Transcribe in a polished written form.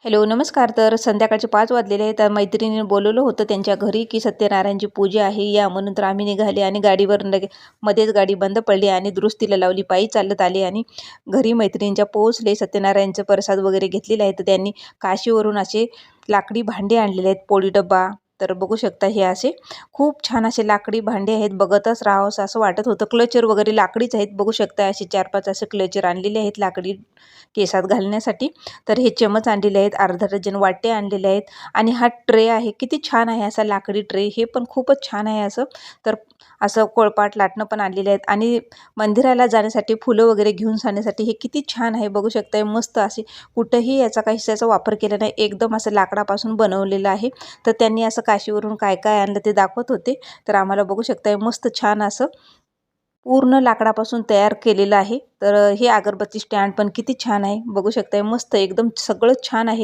Hello नमस्कार. तर संध्याकाळचे 5 वाजलेले आहेत. तर मैत्रिणीने बोलवलं होतं त्यांच्या घरी की सत्यनारायणची पूजा आहे या म्हणून. तर आम्ही निघाले आणि गाडीवर मध्येच गाडी बंद पडली आणि दुरुस्तीला लावली. पायी चालत आले आणि घरी मैत्रिणींच्या पोहोचले. सत्यनारायणचं प्रसाद वगैरे घेतलेला आहे. तर त्यांनी काशीवरून असे लाकडी भांडे आणलेले आहेत, पोळी डब्बा. तर बघू शकता हे असे खूप छान असे लाकडी भांडे आहेत. बघतच राहावंसं असं वाटत होतं. क्लचर वगैरे लाकडीच आहेत. बघू शकता असे 4-5 असे क्लचर आणलेले आहेत लाकडी केसात घालण्यासाठी. तर हे चमच आणलेले आहेत, अर्धा डझन वाटे आणलेले आहेत आणि हा ट्रे आहे. किती छान आहे असा लाकडी ट्रे. हे पण खूपच छान आहे असं. तर असं कोळपाट लाटणं पण आणलेले आहेत आणि मंदिराला जाण्यासाठी फुलं वगैरे घेऊन जाण्यासाठी हे किती छान आहे. बघू शकताय मस्त असे कुठंही याचा काहीच वापर केला नाही. एकदम असं लाकडापासून बनवलेलं आहे. तर त्यांनी असं काशीवरून काय काय आणलं ते दाखवत होते. तर आम्हाला बघू शकताय मस्त छान असं पूर्ण लाकडापासून तयार केलेलं आहे. तर हे अगरबत्ती स्टँड पण किती छान आहे. बघू शकताय मस्त एकदम सगळं छान आहे.